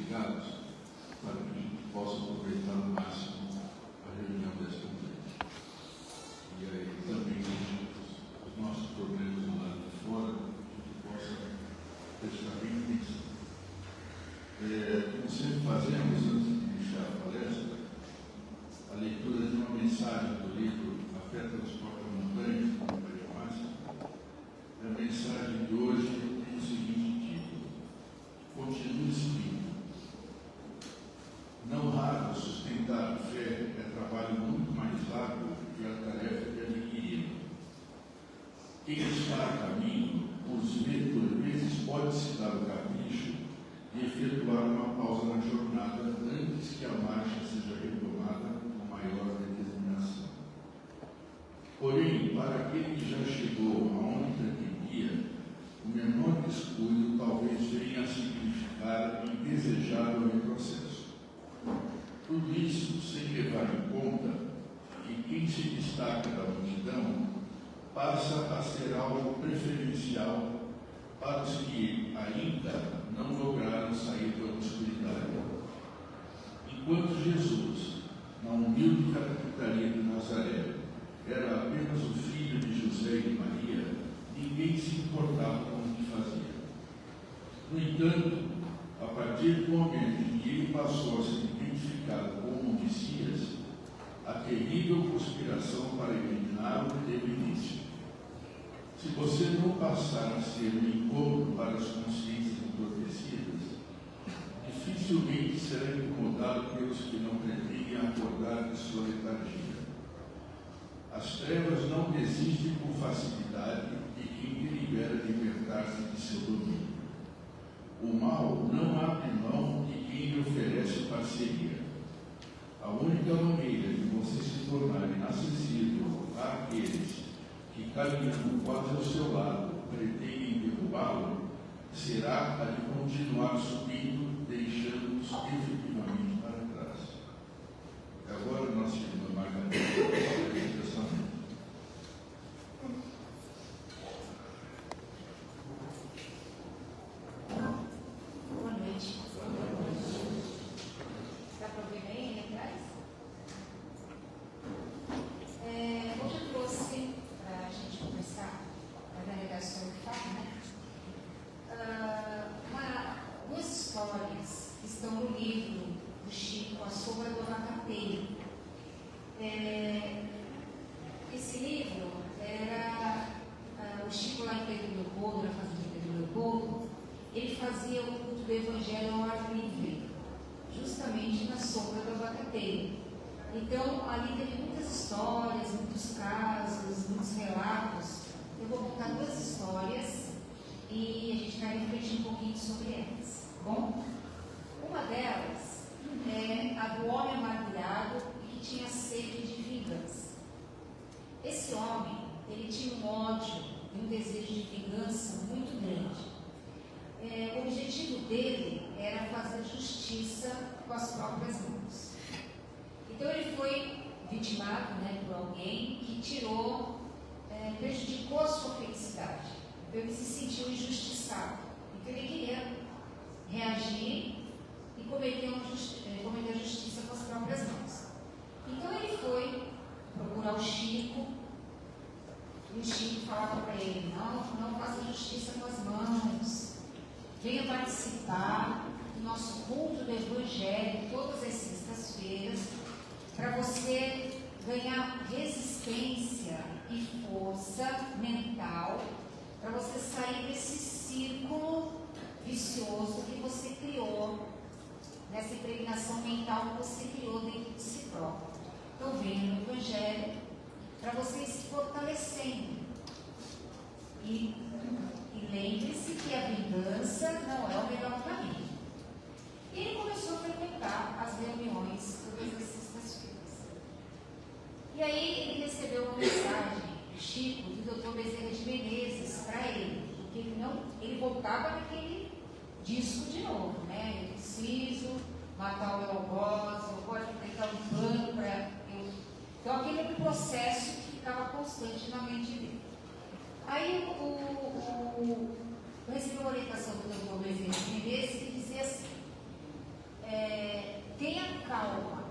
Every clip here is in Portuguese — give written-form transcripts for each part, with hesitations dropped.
ligados para que a gente possa aproveitar ao máximo a reunião desta noite. E aí também os nossos problemas do lado de fora, a gente possa prestar bem atenção. Como sempre fazemos, antes de iniciar a palestra, a leitura de uma mensagem do livro A Fé Transporta Montanhas, do Maria Márcia. A mensagem de hoje tem o seguinte título: Continue seguindo. Não raro, sustentar a fé é trabalho muito mais árduo que a tarefa de adquiri-la. Quem está a caminho, por vezes pode se dar o capricho de efetuar uma pausa na jornada antes que a marcha seja retomada com maior determinação. Porém, para aquele que já chegou aonde pretendia, o menor descuido talvez venha a significar indesejável retrocesso. Tudo isso sem levar em conta que quem se destaca da multidão passa a ser algo preferencial para os que ainda não lograram sair da obscuridade. Enquanto Jesus, na humilde capitania de Nazaré, era apenas o filho de José e de Maria, ninguém se importava com o que fazia. No entanto, a partir do momento em que ele passou a ser identificado como o Messias, a terrível conspiração para eliminá-lo teve início. Se você não passar a ser um incômodo para as consciências entorpecidas, dificilmente será incomodado pelos que não pretendem acordar de sua letargia. As trevas não desistem com facilidade de quem delibera libertar-se de seu domínio. O mal não abre mão de quem lhe oferece parceria. A única maneira de você se tornar inacessível àqueles que, caminhando quase ao seu lado, pretendem derrubá-lo, será a de continuar subindo, deixando-os definitivamente para trás. Agora, nossa irmã Margarida, a apresentação. Boa noite. Dá para ouvir bem aí atrás? Hoje eu trouxe para a gente conversar a delegação que fala, né? Duas histórias que estão no livro do Chico, A Sombra do Abacateiro. Esse livro era o Chico lá em Pedro Leopoldo, na fazenda de Pedro Leopoldo. Ele fazia o culto do Evangelho ao ar livre, justamente na sombra do abacateiro. Então, ali teve muitas histórias, muitos casos, muitos relatos. Eu vou contar duas histórias e a gente vai refletir um pouquinho sobre elas, tá bom? Uma delas é a do homem amargurado e que tinha sede de vingança. Esse homem, ele tinha um ódio e um desejo de vingança muito grande. O objetivo dele era fazer justiça com as próprias mãos. Então ele foi vitimado, né, por alguém que prejudicou a sua felicidade. Então ele se sentiu injustiçado. Então ele queria reagir e cometer a justiça com as próprias mãos. Então ele foi procurar o Chico, e o Chico falava para ele: não faça justiça com as mãos. Venha participar do nosso culto do Evangelho todas as sextas-feiras, para você ganhar resistência e força mental, para você sair desse círculo vicioso que você criou, nessa impregnação mental que você criou dentro de si próprio. Então venha no Evangelho para você ir se fortalecendo. E lembre-se que a vingança não é o melhor caminho. E ele começou a frequentar as reuniões todas as sextas-feiras. E aí ele recebeu uma mensagem do Chico, do Dr. Bezerra de Menezes, para ele, porque ele voltava naquele disco de novo, né? Eu preciso matar o meu algoz, eu posso aplicar um plano para eu. Então aquele processo que ficava constante na mente dele. Aí eu recebi uma orientação do Dr. Bezerra de Menezes que dizia assim: tenha calma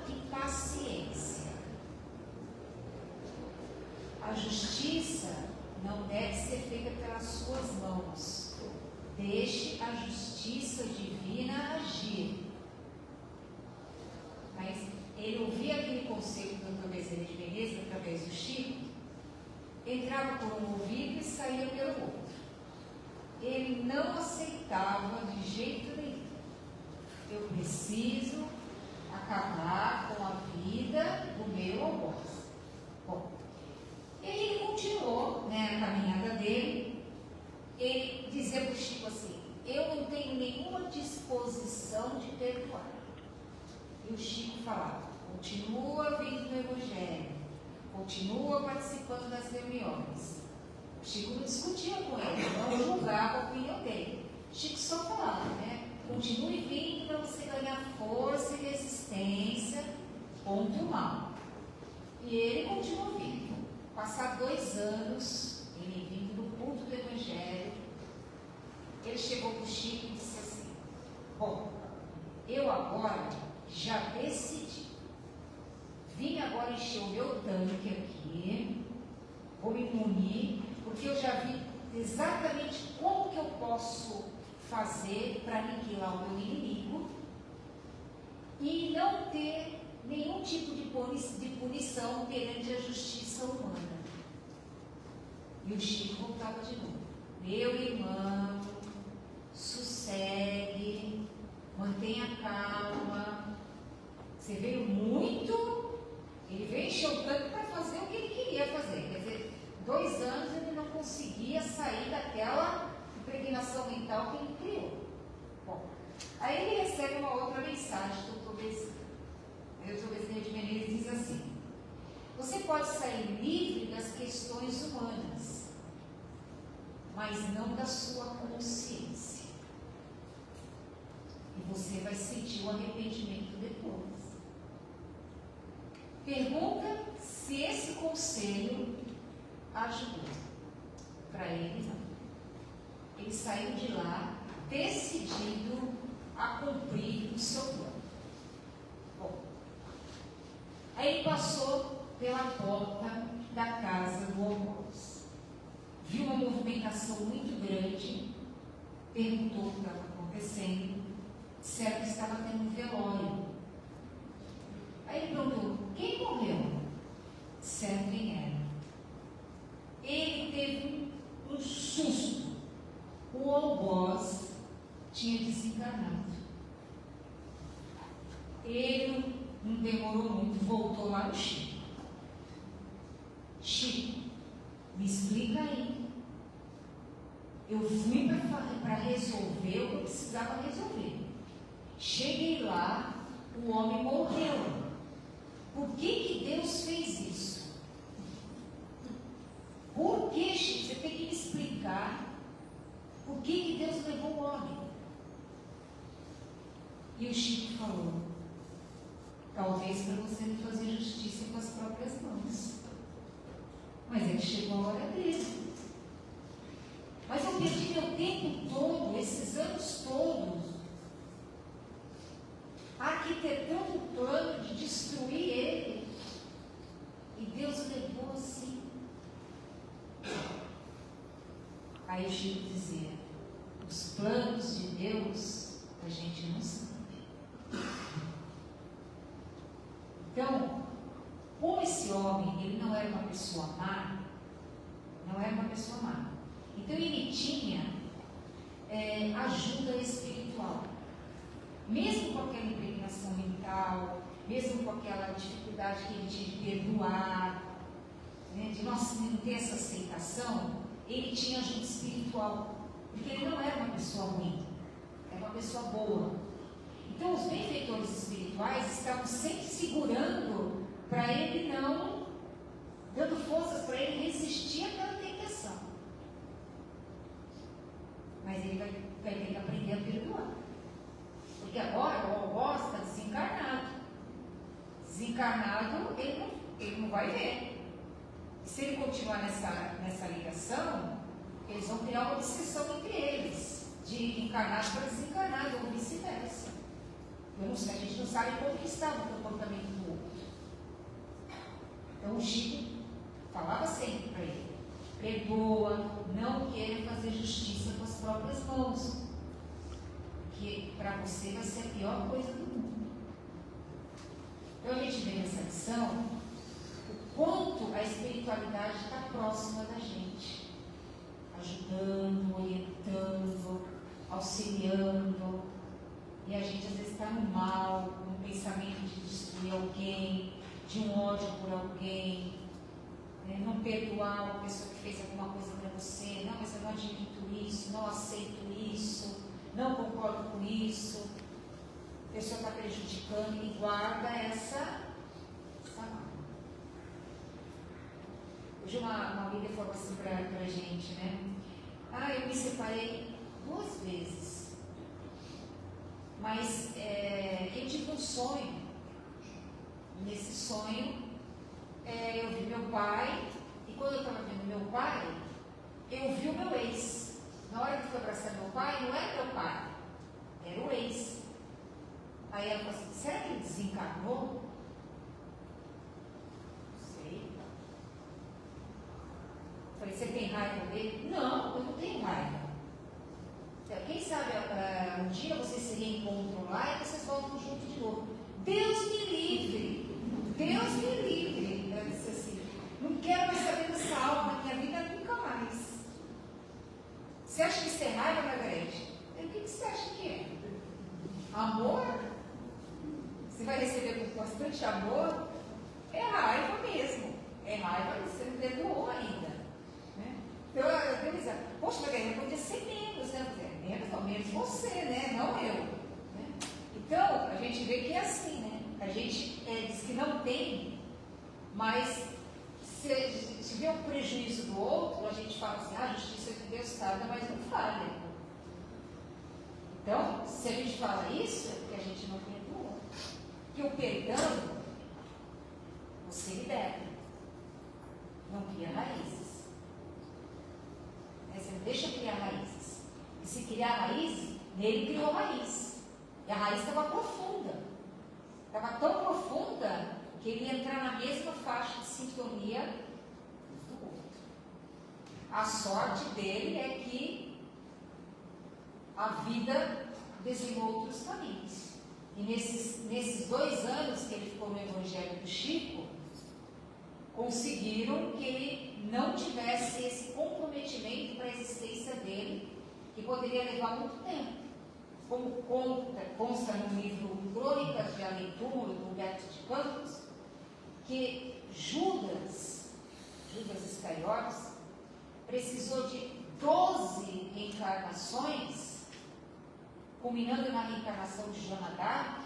e paciência. A justiça não deve ser feita pelas suas mãos. Deixe a justiça divina agir. Mas ele ouvia aquele conselho do Dr. Bezerra de Menezes através do Chico, entrava por um ouvido e saía pelo outro. Ele não aceitava de jeito nenhum. Eu preciso acabar com a vida do meu algoz. Bom, ele continuou, a caminhada dele. Ele dizia para o Chico assim: eu não tenho nenhuma disposição de perdoar. E o Chico falava: continua vindo no Evangelho, continua participando das reuniões. O Chico não discutia com ele, não julgava a opinião dele. O Chico só falava, continue vindo para você ganhar força e resistência, ponto mal. E ele continuou vindo. Passar 2 anos, ele vindo no culto do Evangelho, ele chegou para o Chico e disse assim: bom, eu agora já decidi. Vim agora encher o meu tanque aqui, vou me munir, porque eu já vi exatamente como que eu posso fazer para aniquilar o meu inimigo e não ter nenhum tipo de punição perante a justiça humana. E o Chico voltava de novo: meu irmão, sossegue, mantenha calma. Você veio muito, ele veio encher o tanque para fazer o que ele queria fazer. Quer dizer, 2 anos ele não conseguia sair daquela impregnação mental que ele criou. Bom, aí ele recebe uma outra mensagem do Dr. Bezerra. O Dr. Bezerra de Menezes diz assim: você pode sair livre das questões humanas, mas não da sua consciência. E você vai sentir o arrependimento depois. Pergunta se esse conselho ajudou. Para ele, não. Ele saiu de lá decidido a cumprir o seu plano. Bom, aí ele passou pela porta da casa do algoz. Viu uma movimentação muito grande, perguntou o que estava acontecendo, disseram que estava tendo um velório. Aí ele perguntou: quem morreu? Disseram quem era. Ele teve um susto. O algoz tinha desencarnado. Ele não demorou muito, voltou lá no Chico. Chico, me explica aí. Eu fui para resolver o que eu precisava resolver. Cheguei lá, o homem morreu. Por que Deus fez isso? Por que, Chico? Você tem que me explicar por que Deus levou o homem. E o Chico falou: talvez para você não fazer justiça com as próprias mãos. Mas é que chegou a hora dele. Mas eu perdi meu tempo todo, esses anos todos, arquitetando um plano de destruir ele. E Deus levou assim. Aí o Chico dizia: os planos de Deus a gente não sabe. Então, como esse homem, ele não era uma pessoa má, então ele tinha ajuda espiritual. Mesmo com aquela impregnação mental, mesmo com aquela dificuldade que ele tinha de perdoar, de não ter essa aceitação, ele tinha ajuda espiritual, porque ele não era uma pessoa ruim, era uma pessoa boa. Então os benfeitores espirituais estavam sempre segurando para ele não, dando forças para ele resistir àquela tentação. Mas ele vai ter que aprender a perdoar. Porque agora o algoz está desencarnado. Desencarnado, ele não vai ver. Se ele continuar nessa ligação, eles vão criar uma obsessão entre eles. de encarnado para desencarnado, ou vice-versa. A gente não sabe como que estava o comportamento do outro. Então o Chico falava sempre para ele: perdoa, não queira fazer justiça com as próprias mãos, porque para você vai ser a pior coisa do mundo. Então a gente vê nessa lição o quanto a espiritualidade está próxima da gente, ajudando, orientando, auxiliando. E a gente às vezes está no mal, no pensamento de destruir alguém, de um ódio por alguém, né? Não perdoar uma pessoa que fez alguma coisa para você. Não, mas eu não admito isso, não aceito isso, não concordo com isso. A pessoa está prejudicando e guarda essa mágoa. Hoje uma amiga falou assim para a gente, né? Eu me separei 2 vezes. Mas eu tive um sonho. Nesse sonho, eu vi meu pai, e quando eu estava vendo meu pai, eu vi o meu ex. Na hora que eu fui abraçar meu pai, não era meu pai, era o ex. Aí ela falou assim: será que ele desencarnou? Não sei. Falei: você tem raiva dele? Não, eu não tenho raiva. Quem sabe um dia vocês se reencontram lá e vocês voltam juntos de novo. Deus me livre! Deus me livre! Ela disse assim: não quero mais saber dessa alma na minha vida nunca mais. Você acha que isso é raiva, Margarete? O que você acha que é? Amor? Você vai receber com bastante amor? É raiva mesmo. É raiva, você não perdoou ainda. Né? Então eu dizia: poxa, Margarete, podia ser menos, né? Menos ou menos você, né? Não eu. Né? Então, a gente vê que é assim, né? A gente diz que não tem, mas se vê um prejuízo do outro, a gente fala assim: a justiça de Deus tarda, mas não falha. Então, se a gente fala isso, é porque a gente não perdoa. Porque o perdão, você liberta, não cria raízes. Você não deixa criar raízes. E se criar raiz, nele criou raiz. E a raiz estava profunda. Estava tão profunda que ele ia entrar na mesma faixa de sintonia do outro. A sorte dele é que a vida desenhou outros caminhos. E nesses 2 anos que ele ficou no Evangelho do Chico, conseguiram que ele não tivesse esse comprometimento para a existência dele, que poderia levar muito tempo. Como consta no livro Crônicas de Aventura, do Humberto de Campos, que Judas Iscariotes, precisou de 12 reencarnações, culminando na reencarnação de Joana d'Arc,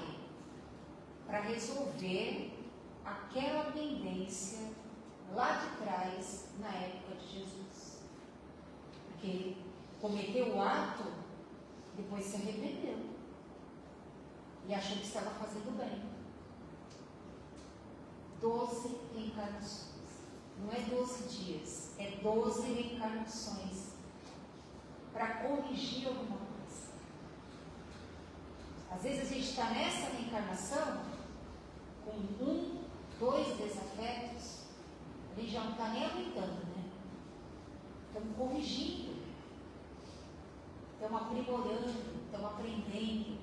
para resolver aquela pendência lá de trás, na época de Jesus. Porque ele cometeu o ato, depois se arrependeu e achou que estava fazendo bem. 12 reencarnações. Não é 12 dias, é 12 reencarnações para corrigir alguma coisa. Às vezes a gente está nessa reencarnação com 1, 2 desafetos, a gente já não está nem aguentando, né? Estamos corrigindo. Estamos aprimorando, estamos aprendendo,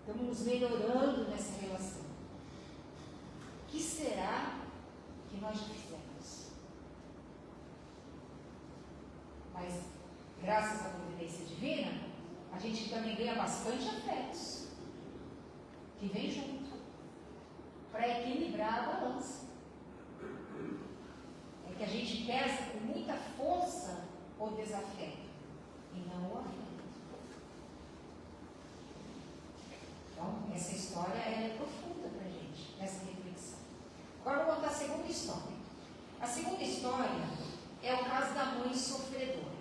estamos nos melhorando nessa relação. O que será que nós já fizemos? Mas, graças à providência divina, a gente também ganha bastante afetos, que vem junto, para equilibrar a balança. É que a gente pesa com muita força o desafeto e não o afeto. Então, essa história é profunda para a gente, essa reflexão. Agora vou contar a segunda história. A segunda história é o caso da mãe sofredora.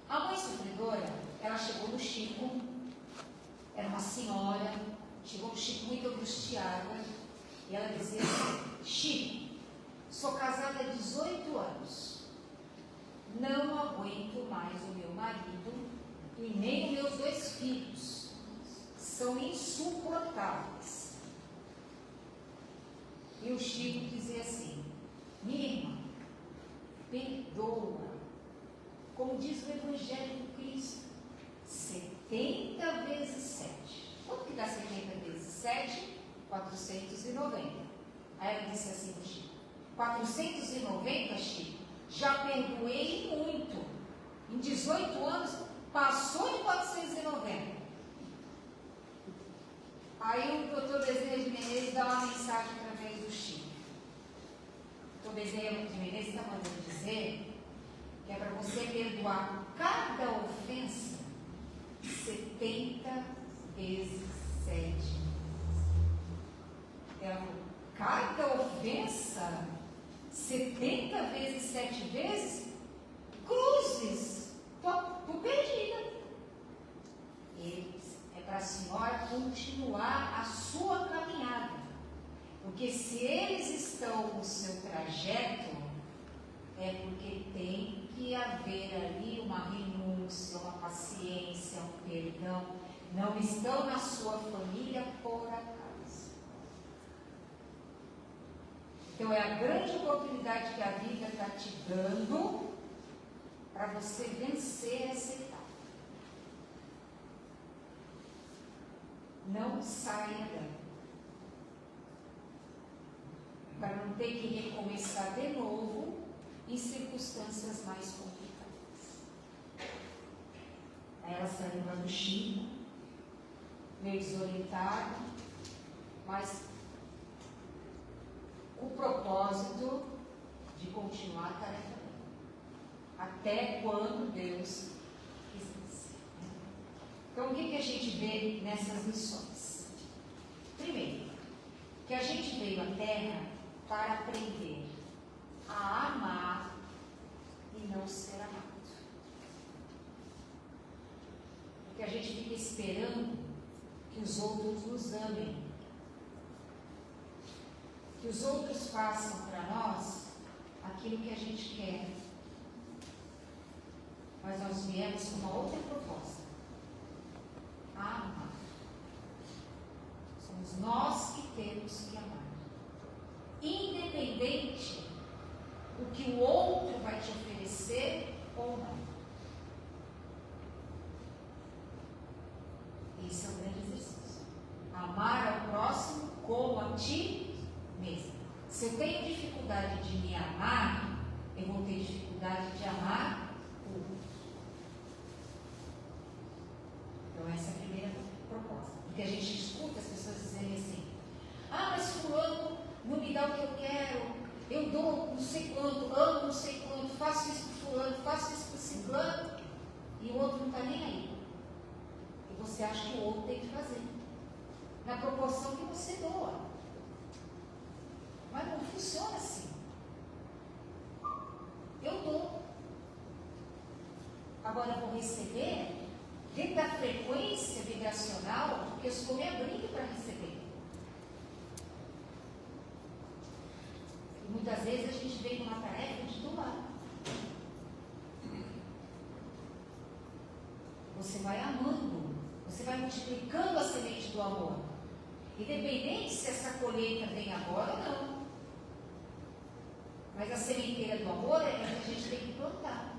A mãe sofredora, ela chegou no Chico, era uma senhora, chegou no Chico muito angustiada, e ela dizia assim: Chico, sou casada há 18 anos, não aguento mais mais o meu marido e nem os meus 2 filhos. São insuportáveis. E o Chico dizia assim: minha irmã, perdoa, como diz o Evangelho do Cristo, 70 vezes 7. Quanto que dá 70 vezes 7? 490. Aí ela disse assim para o Chico: 490, Chico, já perdoei muito. Em 18 anos, passou de 490. Aí o doutor Bezerra de Menezes dá uma mensagem através do Chico. O doutor Bezerra de Menezes está mandando dizer que é para você perdoar cada ofensa 70 vezes 7. Ela falou: cada ofensa 70 vezes 7 vezes? Cruzes! Estou perdida. Ele disse: é para a senhora continuar a sua caminhada. Porque se eles estão no seu trajeto, é porque tem que haver ali uma renúncia, uma paciência, um perdão. Não estão na sua família por acaso. Então é a grande oportunidade que a vida está te dando para você vencer essa etapa. Não saia dela. Para não ter que recomeçar de novo em circunstâncias mais complicadas. Aí ela saiu lá do Chico, meio desorientada, mas com o propósito de continuar a tarefa dela, até quando Deus quisesse. Então, o que a gente vê nessas lições? Primeiro, que a gente veio à Terra para aprender a amar e não ser amado. Porque a gente fica esperando que os outros nos amem, que os outros façam para nós aquilo que a gente quer. Mas nós viemos com uma outra proposta: amar. Somos nós que temos que amar, independente do que o outro vai te oferecer ou não. Esse é o grande exercício. Amar ao próximo como a ti mesmo. Se eu tenho dificuldade de me amar, eu vou ter dificuldade de amar o outro. Então essa é a primeira proposta. Porque a gente escuta as pessoas dizerem assim: ah, mas fulano não me dá o que eu quero, eu dou não sei quanto, amo não sei quanto, faço isso para fulano, faço isso para ciclano, e o outro não está nem aí. E você acha que o outro tem que fazer, na proporção que você doa. Mas não funciona assim. Eu dou. Agora eu vou receber dentro da frequência vibracional que eu estou me abrindo para receber. E muitas vezes a gente vem numa tarefa de doar. Você vai amando, você vai multiplicando a semente do amor. Independente se essa colheita vem agora ou não. Mas a sementeira do amor é que a gente tem que plantar.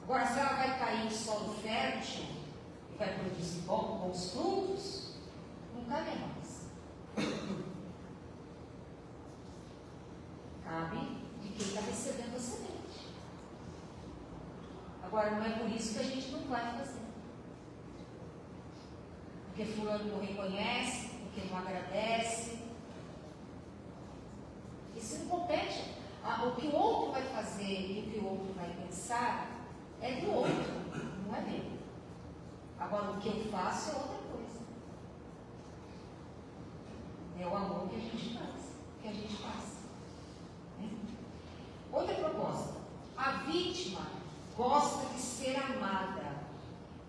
Agora, se ela vai cair em solo fértil e vai produzir bons frutos, não cabe a nós. Cabe de quem está recebendo a semente. Agora, não é por isso que a gente não vai fazer. Porque fulano não reconhece, porque não agradece. Isso não compete. O que o outro vai fazer e o que o outro vai pensar é do outro, não é meu. Agora, o que eu faço é outra coisa. É o amor que a gente faz. Né? Outra proposta: a vítima gosta de ser amada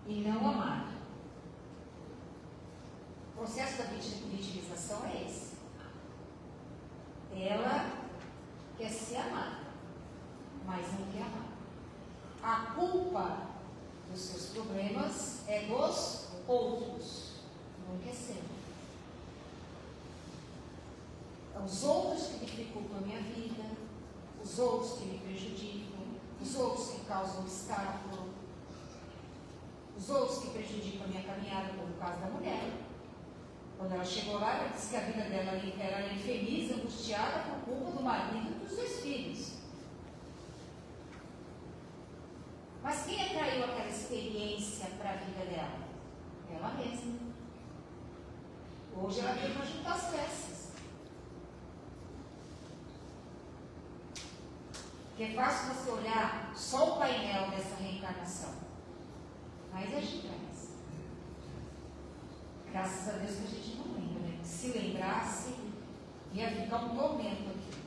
e não amada. O processo da vitimização é esse. Ela quer ser amada, mas não quer amar. A dos seus problemas é dos outros, nunca é seu. Os outros que dificultam a minha vida, os outros que me prejudicam, os outros que causam obstáculo, os outros que prejudicam a minha caminhada, como o caso da mulher. Quando ela chegou lá, ela disse que a vida dela era infeliz, angustiada por culpa do marido e dos 2 filhos. Mas quem atraiu aquela experiência para a vida dela? Ela mesma. Hoje ela tem para juntar as peças. Porque é fácil você olhar só o painel dessa reencarnação. Mas a gente traz. Graças a Deus que a gente não lembra, né? Se lembrasse, ia ficar um tormento aqui.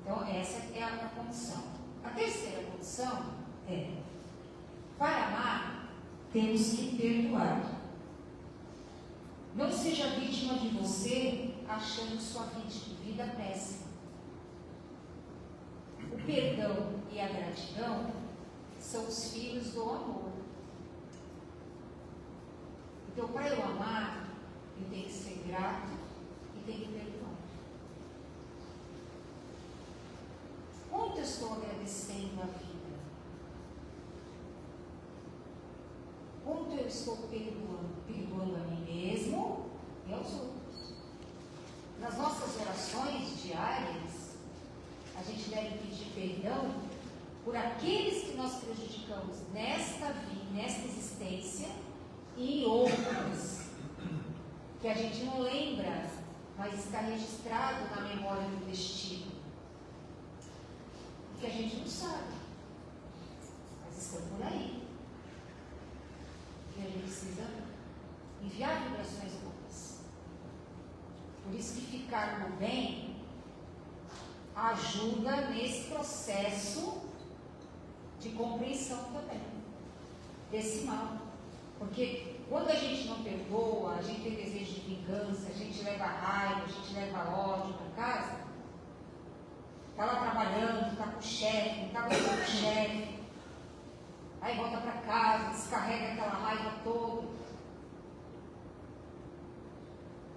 Então, essa é a condição. A terceira condição é: para amar, temos que perdoar. Não seja vítima de você achando sua vida péssima. O perdão e a gratidão são os filhos do amor. Então, para eu amar, eu tenho que ser grato e tenho que perdoar. Quanto eu estou agradecendo a vida? Quanto eu estou perdoando a mim mesmo e aos outros? Nas nossas orações diárias, a gente deve pedir perdão por aqueles que nós prejudicamos nesta vida, nesta existência e em outras, que a gente não lembra, mas está registrado na memória do destino. Que a gente não sabe, mas estão por aí. E a gente precisa enviar vibrações boas. Por isso que ficar no bem ajuda nesse processo de compreensão também desse mal. Porque quando a gente não perdoa, a gente tem desejo de vingança, a gente leva raiva, a gente leva ódio para casa. Está lá trabalhando, está com o chefe, não está gostando do chefe. Aí volta para casa, descarrega aquela raiva toda.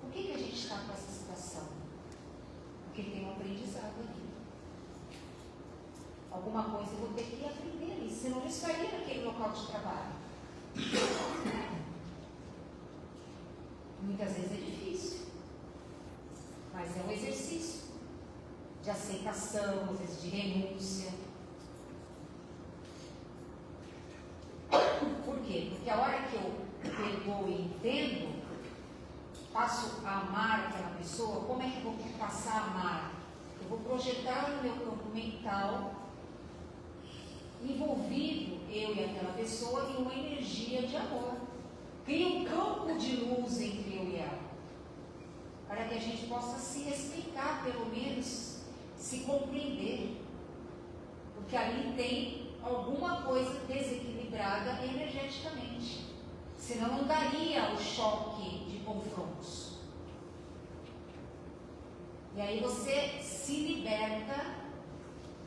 Por que a gente está com essa situação? Porque tem um aprendizado ali. Alguma coisa eu vou ter que aprender ali, senão eu estaria naquele local de trabalho. Muitas vezes é difícil, mas é um exercício de aceitação, às vezes de renúncia. Por quê? Porque a hora que eu perdoo e entendo, passo a amar aquela pessoa. Como é que eu vou passar a amar? Eu vou projetar no meu campo mental, envolvido eu e aquela pessoa em uma energia de amor. Cria um campo de luz entre eu e ela, para que a gente possa se respeitar, pelo menos se compreender, porque ali tem alguma coisa desequilibrada energeticamente, senão não daria o choque de confrontos. E aí você se liberta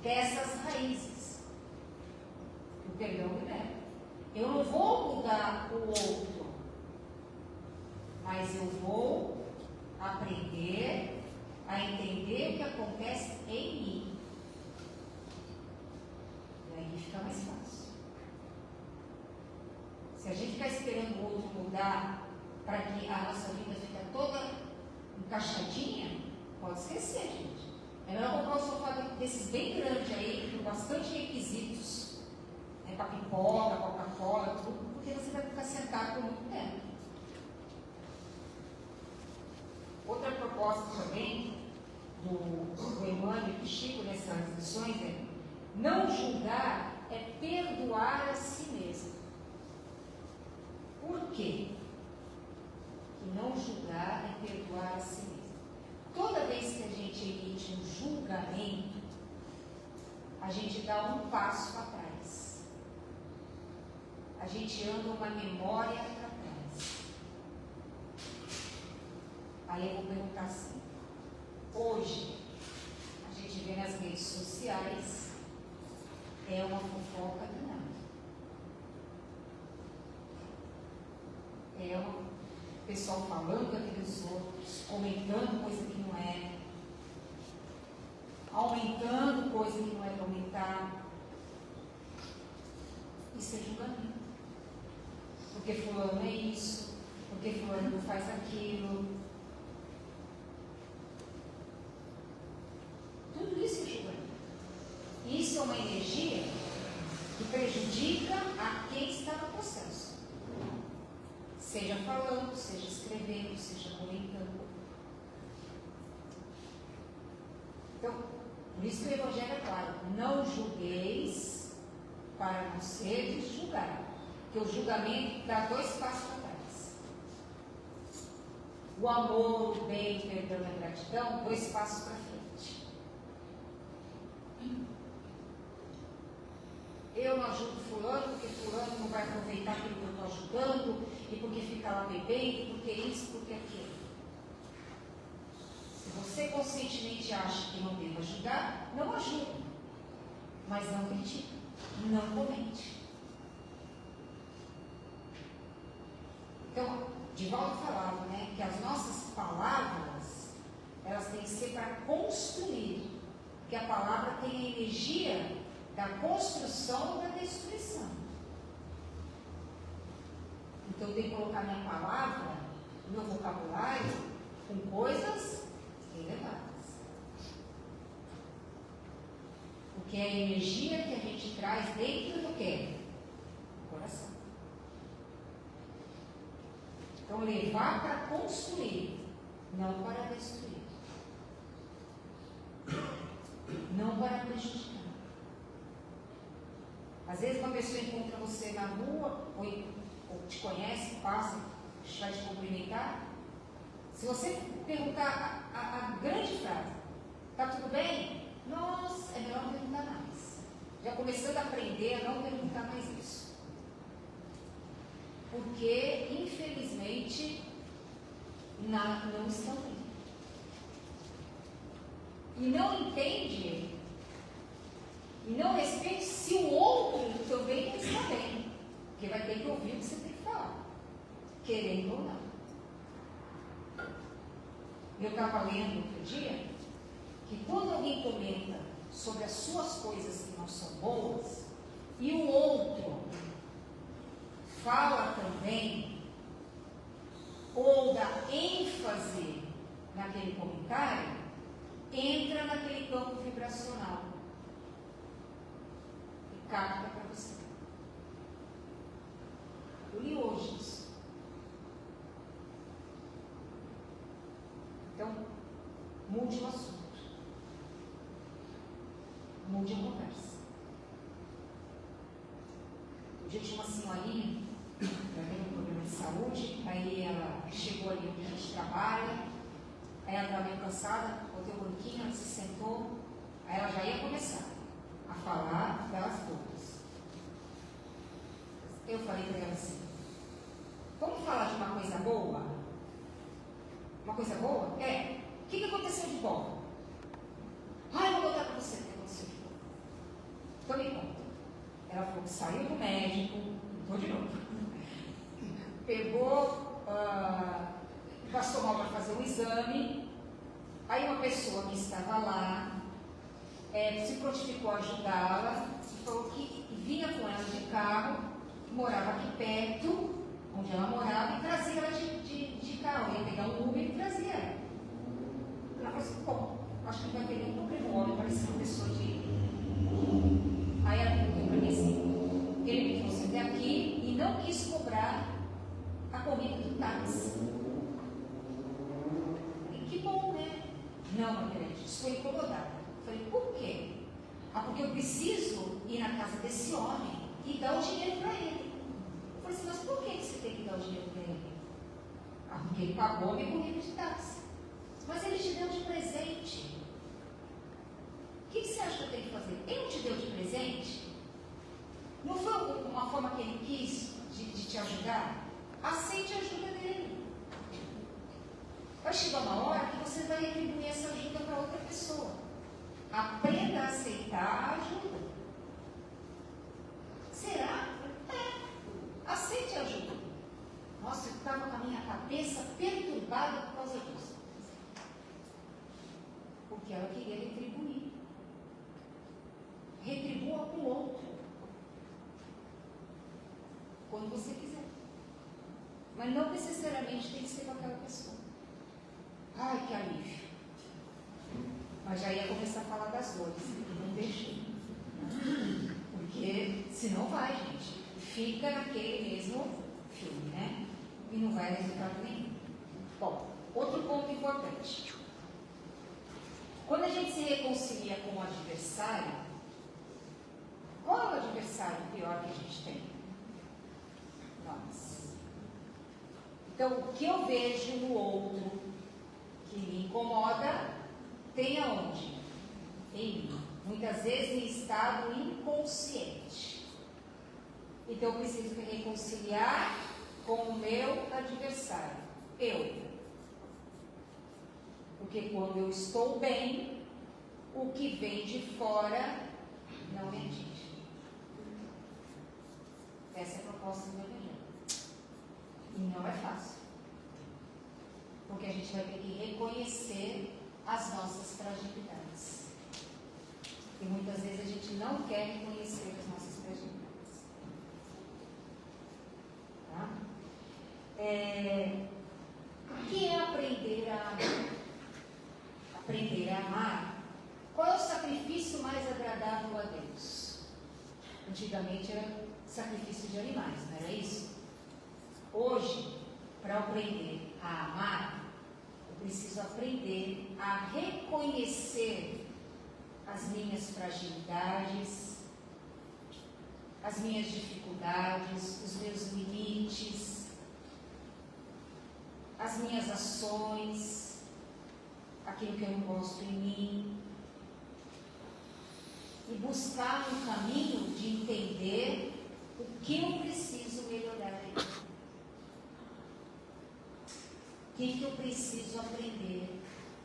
dessas raízes. O perdão libera. Eu não vou mudar o outro, mas eu vou aprender a entender o que acontece em mim. E aí fica mais fácil. Se a gente ficar esperando o outro mudar para que a nossa vida fique toda encaixadinha, pode esquecer, gente. É melhor comprar um sofá desses bem grandes aí, com bastante requisitos, né, para pipoca, Coca-Cola, tudo, porque você vai ficar sentado por muito tempo. Outra proposta também do Emmanuel e do Chico nessas lições é: não julgar é perdoar a si mesmo. Por quê? Que não julgar é perdoar a si mesmo. Toda vez que a gente emite um julgamento, a gente dá um passo para trás. A gente anda uma memória para trás. Aí eu vou perguntar assim: hoje, a gente vê nas redes sociais é uma fofoca danada. É o pessoal falando daqueles outros, comentando coisa que não é, aumentando coisa que não é para aumentar. Isso é julgamento. Porque fulano é isso, porque fulano não faz aquilo. Tudo isso é julgamento. Isso é uma energia que prejudica a quem está no processo. Seja falando, seja escrevendo, seja comentando. Então, por isso que o Evangelho é claro: não julgueis para não seres julgados. Porque o julgamento dá 2 passos para trás. O amor, o bem, o perdão e a gratidão, 2 passos para frente. Eu não ajudo fulano porque fulano não vai aproveitar aquilo que eu estou ajudando, e porque fica lá bebendo, porque isso, porque aquilo. Se você conscientemente acha que não deve ajudar, não ajude. Mas não critique, não comente. Então, Divaldo falava, né, que as nossas palavras, elas têm que ser para construir, porque a palavra tem a energia da construção ou da destruição. Então, eu tenho que colocar minha palavra, meu vocabulário, com coisas elevadas. Porque é a energia que a gente traz dentro do quê? Do coração. Então, levar para construir, não para destruir. Não para prejudicar. Às vezes uma pessoa encontra você na rua, ou te conhece, passa, vai te cumprimentar. Se você perguntar a grande frase, está tudo bem? Nossa, é melhor não perguntar mais. Já começando a aprender a não perguntar mais isso. Porque, infelizmente, não estão bem. E não entende, e não respeita se o outro também não está bem. Porque vai ter que ouvir o que você tem que falar, querendo ou não. Eu estava lendo outro dia que quando alguém comenta sobre as suas coisas que não são boas, e o outro fala também, ou dá ênfase naquele comentário, entra naquele campo vibracional e capta para você. Eu li hoje isso. Então, mude o assunto. Mude a conversa. Um dia tinha uma senhorinha, ela tem um problema de saúde, aí ela chegou ali onde a gente trabalha, aí ela estava meio cansada, botei o banquinho, ela se sentou, aí ela já ia começar a falar das coisas. Eu falei para ela assim: vamos falar de uma coisa boa? Uma coisa boa? É. O que aconteceu de bom? Eu vou contar para você o que aconteceu de bom. Então me conta. Ela falou que saiu do médico, vou de novo. Pegou, passou mal para fazer um exame. Aí uma pessoa que estava lá se prontificou a ajudá-la e falou que vinha com ela de carro, que morava aqui perto, onde ela morava, e trazia ela de carro. Ia pegar um Uber e trazia ela. Ela falou assim: bom, acho que não vai ter nenhum problema, o homem parecia uma pessoa de. Aí ela perguntou para mim assim: ele me trouxe até aqui e não quis cobrar a corrida do táxi. E que bom, né? Não, Margarete, estou incomodada. Falei: por quê? Porque eu preciso ir na casa desse homem e dar o dinheiro para ele. Eu falei assim: mas por que você tem que dar o dinheiro para ele? Porque ele pagou a minha corrida de táxi. Mas ele te deu de presente. O que você acha que eu tenho que fazer? Ele te deu de presente? Não foi uma forma que ele quis de te ajudar? Aceite a ajuda dele. Vai chegar uma hora que você vai retribuir essa ajuda para outra pessoa. Aprenda a aceitar a ajuda. quando você quiser. Mas não necessariamente tem que ser com aquela pessoa. Ai, que alívio. Mas já ia começar a falar das dores, e não deixei. Porque senão vai, gente. Fica naquele mesmo filme, né? E não vai a resultado nenhum. Bom, outro ponto importante. Quando a gente se reconcilia com o adversário, qual é o adversário pior que a gente tem? Nós. Então, o que eu vejo no outro que me incomoda, tem aonde? Em mim. Muitas vezes em estado inconsciente. Então, eu preciso me reconciliar com o meu adversário. Porque quando eu estou bem, o que vem de fora não me atinge. Essa é a proposta do Evangelho. E não é fácil. Porque a gente vai ter que reconhecer as nossas fragilidades. E muitas vezes a gente não quer reconhecer as nossas fragilidades. Tá? O que é aprender a amar? Aprender a amar. Qual é o sacrifício mais agradável a Deus? Antigamente era sacrifício de animais, não era isso? Hoje, para aprender a amar, eu preciso aprender a reconhecer as minhas fragilidades, as minhas dificuldades, os meus limites, as minhas ações, aquilo que eu não gosto em mim, e buscar um caminho de entender o que eu preciso melhorar em mim. O que eu preciso aprender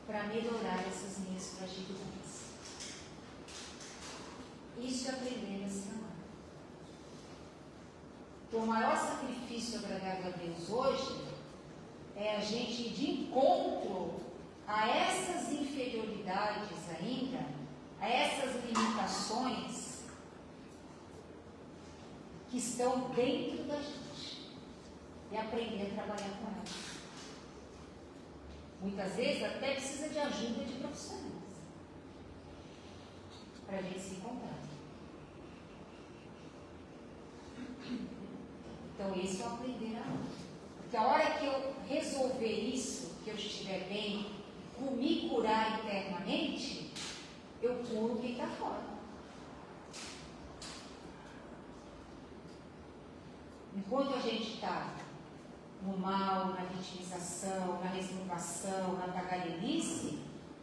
para melhorar essas minhas fragilidades. Isso é aprender a se amar. Então, o maior sacrifício agradável a Deus hoje é a gente ir de encontro a essas inferioridades ainda, a essas limitações que estão dentro da gente e aprender a trabalhar com elas. Muitas vezes até precisa de ajuda de profissionais para a gente se encontrar. Então, esse é o aprender a amar. Porque a hora que eu resolver isso, que eu estiver bem, me curar internamente, eu curo quem está fora. Enquanto a gente está no mal, na vitimização, na resmungação, na tagarelice,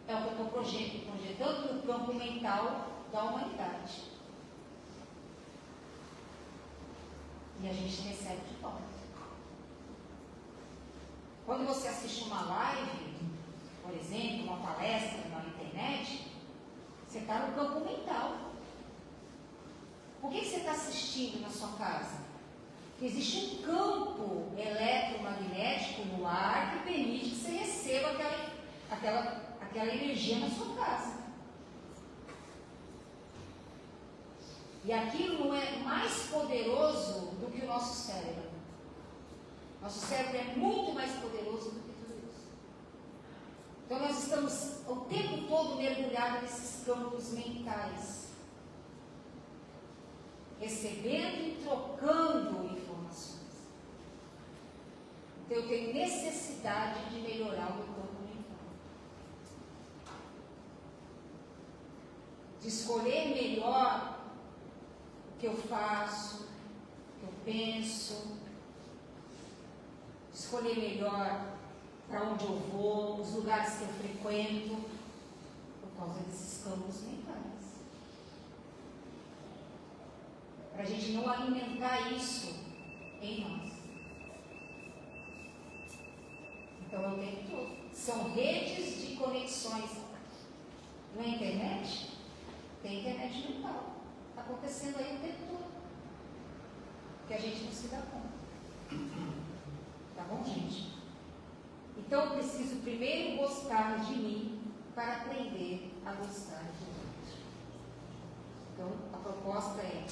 é o que eu estou projetando no campo mental da humanidade. E a gente recebe de volta. Quando você assiste uma live, por exemplo, uma palestra na internet, você está no campo mental. Por que você está assistindo na sua casa? Porque existe um campo eletromagnético no ar que permite que você receba aquela energia na sua casa. E aquilo não é mais poderoso do que o nosso cérebro. Nosso cérebro é muito mais poderoso do que tudo isso. Então nós estamos o tempo todo mergulhados nesses campos mentais, recebendo e trocando informações. Então eu tenho necessidade de melhorar o meu campo mental, de escolher melhor o que eu faço, o que eu penso, escolher melhor para onde eu vou, os lugares que eu frequento, por causa desses campos mentais. Para a gente não alimentar isso em nós. Então eu tenho tudo. São redes de conexões. Na internet, tem internet mental. Está acontecendo aí o tempo todo. Que a gente não se dá conta. Tá bom, gente? Então eu preciso primeiro gostar de mim para aprender a gostar do outro. Então a proposta é: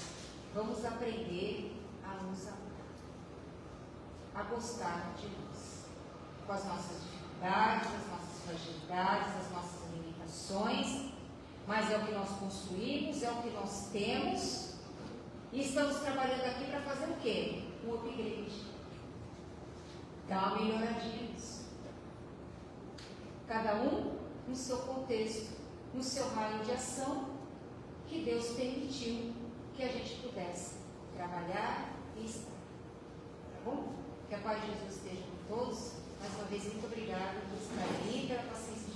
vamos aprender a nos amar. a gostar de nós, com as nossas dificuldades, as nossas fragilidades, as nossas limitações, mas é o que nós construímos, é o que nós temos, e estamos trabalhando aqui para fazer o quê? Um upgrade, dar uma melhoradinha nisso. Cada um no seu contexto, no seu raio de ação, que Deus permitiu que a gente pudesse trabalhar e estar. Tá bom? Que a paz de Jesus esteja com todos. Mais uma vez, muito obrigada por estar aí, pela paciência.